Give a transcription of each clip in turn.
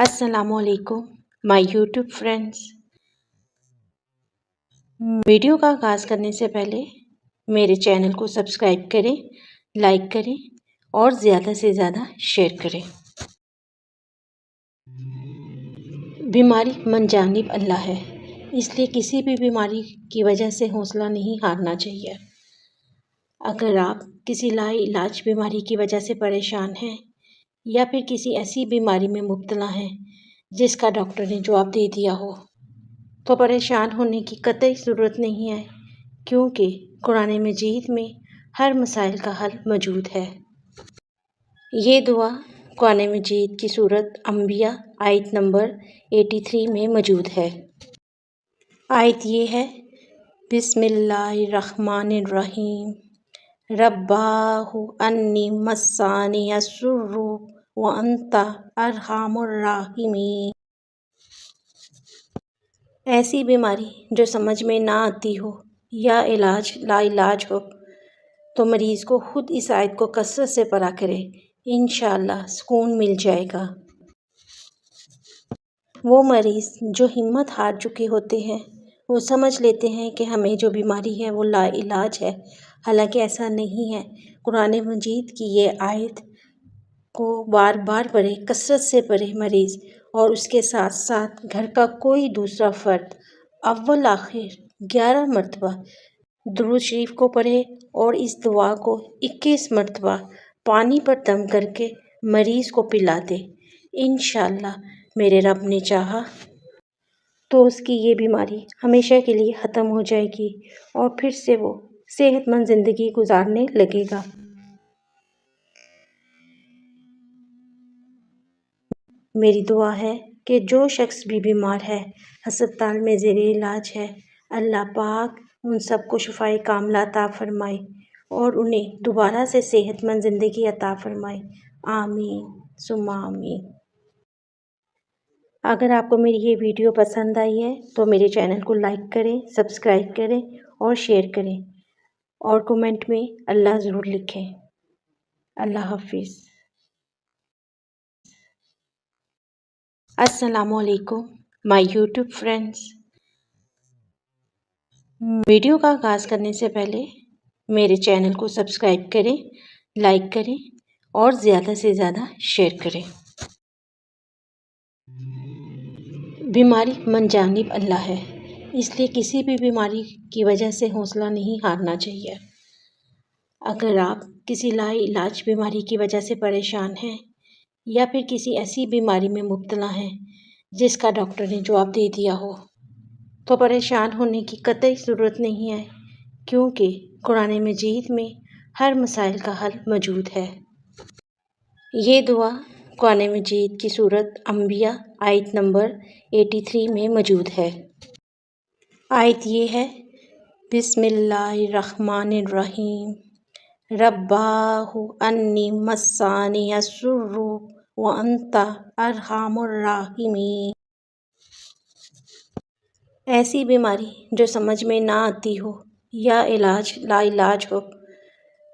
السلام علیکم مائی YouTube friends. Video کا آغاز کرنے سے پہلے میرے چینل کو سبسکرائب کریں، لائک کریں اور زیادہ سے زیادہ شیئر کریں۔ بیماری من جانب اللہ ہے، اس لیے کسی بھی بیماری کی وجہ سے حوصلہ نہیں ہارنا چاہیے۔ اگر آپ کسی لا علاج بیماری کی وجہ سے پریشان ہیں یا پھر کسی ایسی بیماری میں مبتلا ہیں جس کا ڈاکٹر نے جواب دے دیا ہو، تو پریشان ہونے کی قطعی ضرورت نہیں ہے، کیونکہ قرآن مجید میں ہر مسائل کا حل موجود ہے۔ یہ دعا قرآن مجید کی سورۃ انبیاء آیت نمبر 83 میں موجود ہے۔ آیت یہ ہے: بسم اللہ الرحمن الرحیم، رباہ انی مسانی الضر وانت ارحم الراحمین۔ ایسی بیماری جو سمجھ میں نہ آتی ہو یا لا علاج ہو تو مریض کو خود اس آیت کو کثرت سے پڑھا کرے، انشاءاللہ سکون مل جائے گا۔ وہ مریض جو ہمت ہار چکے ہوتے ہیں وہ سمجھ لیتے ہیں کہ ہمیں جو بیماری ہے وہ لا علاج ہے، حالانکہ ایسا نہیں ہے۔ قرآن مجید کی یہ آیت کو بار بار پڑھے، کثرت سے پڑھے مریض، اور اس کے ساتھ ساتھ گھر کا کوئی دوسرا فرد اول آخر 11 مرتبہ درود شریف کو پڑھے اور اس دعا کو 21 مرتبہ پانی پر دم کر کے مریض کو پلا دے، انشاءاللہ میرے رب نے چاہا تو اس کی یہ بیماری ہمیشہ کے لیے ختم ہو جائے گی اور پھر سے وہ صحت مند زندگی گزارنے لگے گا۔ میری دعا ہے کہ جو شخص بھی بیمار ہے، ہسپتال میں زیر علاج ہے، اللہ پاک ان سب کو شفائے کاملہ عطا فرمائے اور انہیں دوبارہ سے صحت مند زندگی عطا فرمائے، آمین ثم آمین۔ اگر آپ کو میری یہ ویڈیو پسند آئی ہے تو میرے چینل کو لائک کریں، سبسکرائب کریں اور شیئر کریں، اور کومنٹ میں اللہ ضرور لکھیں۔ اللہ حافظ۔ السلام علیکم مائی یوٹیوب فرینڈز۔ ویڈیو کا آغاز کرنے سے پہلے میرے چینل کو سبسکرائب کریں، لائک کریں اور زیادہ سے زیادہ شیئر کریں۔ بیماری من جانب اللہ ہے، اس لیے کسی بھی بیماری کی وجہ سے حوصلہ نہیں ہارنا چاہیے۔ اگر آپ کسی لا علاج بیماری کی وجہ سے پریشان ہیں یا پھر کسی ایسی بیماری میں مبتلا ہیں جس کا ڈاکٹر نے جواب دے دیا ہو، تو پریشان ہونے کی قطعی ضرورت نہیں ہے، کیونکہ قرآن مجید میں ہر مسائل کا حل موجود ہے۔ یہ دعا قرآن مجید کی سورۃ انبیاء آیت نمبر 83 میں موجود ہے۔ آیت یہ ہے: بسم اللہ الرحمن الرحیم، رباہ انی مسانی الضر وانت ارحم الراحمین۔ ایسی بیماری جو سمجھ میں نہ آتی ہو یا لا علاج ہو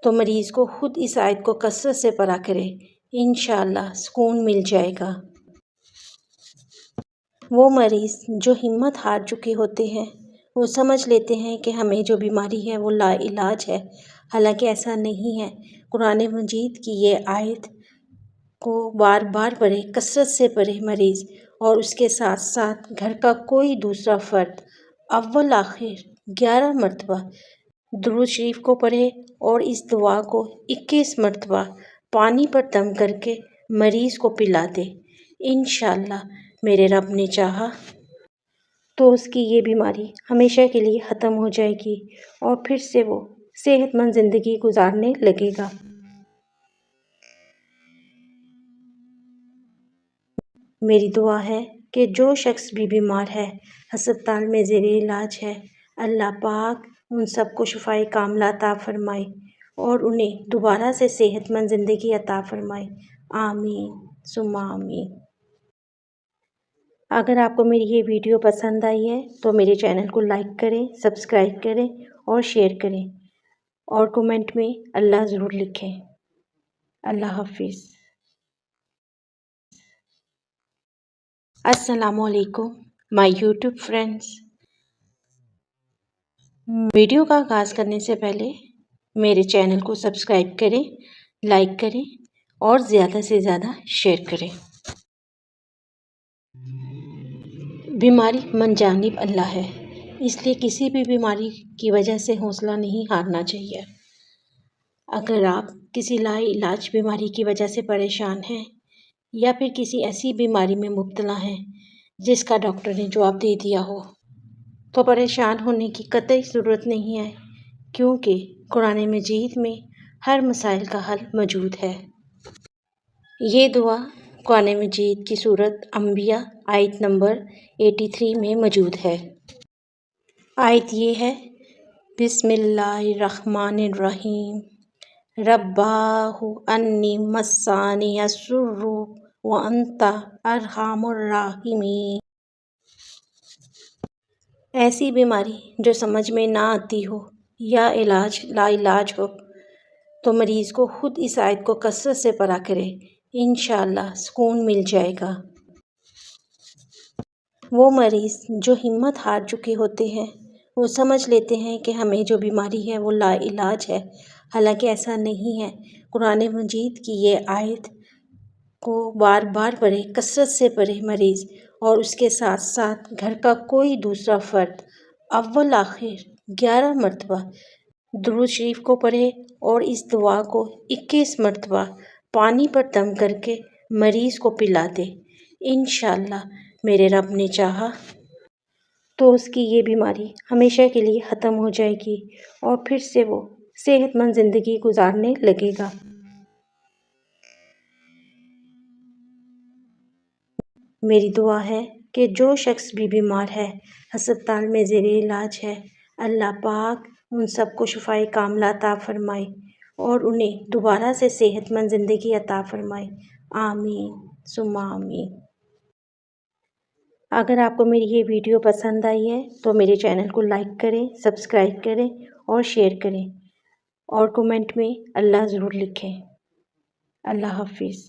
تو مریض کو خود اس آیت کو کثرت سے پڑھا کرے، انشاءاللہ سکون مل جائے گا۔ وہ مریض جو ہمت ہار چکے ہوتے ہیں وہ سمجھ لیتے ہیں کہ ہمیں جو بیماری ہے وہ لا علاج ہے، حالانکہ ایسا نہیں ہے۔ قرآن مجید کی یہ آیت کو بار بار پڑھے، کثرت سے پڑھے مریض، اور اس کے ساتھ ساتھ گھر کا کوئی دوسرا فرد اول آخر 11 مرتبہ درود شریف کو پڑھے اور اس دعا کو 21 مرتبہ پانی پر دم کر کے مریض کو پلا دے، انشاءاللہ میرے رب نے چاہا تو اس کی یہ بیماری ہمیشہ کے لیے ختم ہو جائے گی اور پھر سے وہ صحت مند زندگی گزارنے لگے گا۔ میری دعا ہے کہ جو شخص بھی بیمار ہے، ہسپتال میں زیر علاج ہے، اللہ پاک ان سب کو شفائے کاملہ عطا فرمائے اور انہیں دوبارہ سے صحت مند زندگی عطا فرمائے، آمین ثم آمین۔ اگر آپ کو میری یہ ویڈیو پسند آئی ہے تو میرے چینل کو لائک کریں، سبسکرائب کریں اور شیئر کریں، اور کومنٹ میں اللہ ضرور لکھیں۔ اللہ حافظ۔ السلام علیکم مائی یوٹیوب فرینڈز۔ ویڈیو کا آغاز کرنے سے پہلے میرے چینل کو سبسکرائب کریں، لائک کریں اور زیادہ سے زیادہ شیئر کریں۔ بیماری من جانب اللہ ہے، اس لیے کسی بھی بیماری کی وجہ سے حوصلہ نہیں ہارنا چاہیے۔ اگر آپ کسی لا علاج بیماری کی وجہ سے پریشان ہیں یا پھر کسی ایسی بیماری میں مبتلا ہیں جس کا ڈاکٹر نے جواب دے دیا ہو، تو پریشان ہونے کی قطعی ضرورت نہیں ہے، کیونکہ قرآن مجید میں ہر مسائل کا حل موجود ہے۔ یہ دعا قرآن مجید کی سورۃ انبیاء آیت نمبر 83 میں موجود ہے۔ آیت یہ ہے: بسم اللہ الرحمن الرحیم، رباہ انی مسانی الضر وانت ارحم الراحمین۔ ایسی بیماری جو سمجھ میں نہ آتی ہو یا لا علاج ہو تو مریض کو خود اس آیت کو کثرت سے پڑھا کرے، انشاءاللہ سکون مل جائے گا۔ وہ مریض جو ہمت ہار چکے ہوتے ہیں وہ سمجھ لیتے ہیں کہ ہمیں جو بیماری ہے وہ لا علاج ہے، حالانکہ ایسا نہیں ہے۔ قرآن مجید کی یہ آیت کو بار بار پڑھے، کثرت سے پڑھے مریض، اور اس کے ساتھ ساتھ گھر کا کوئی دوسرا فرد اول آخر 11 مرتبہ درود شریف کو پڑھے اور اس دعا کو 21 مرتبہ پانی پر دم کر کے مریض کو پلا دے۔ انشاءاللہ میرے رب نے چاہا تو اس کی یہ بیماری ہمیشہ کے لیے ختم ہو جائے گی اور پھر سے وہ صحت مند زندگی گزارنے لگے گا۔ میری دعا ہے کہ جو شخص بھی بیمار ہے، ہسپتال میں زیر علاج ہے، اللہ پاک ان سب کو شفائے کاملہ عطا فرمائے اور انہیں دوبارہ سے صحت مند زندگی عطا فرمائے، آمین ثم آمین۔ اگر آپ کو میری یہ ویڈیو پسند آئی ہے تو میرے چینل کو لائک کریں، سبسکرائب کریں اور شیئر کریں، اور کومنٹ میں اللہ ضرور لکھیں۔ اللہ حافظ۔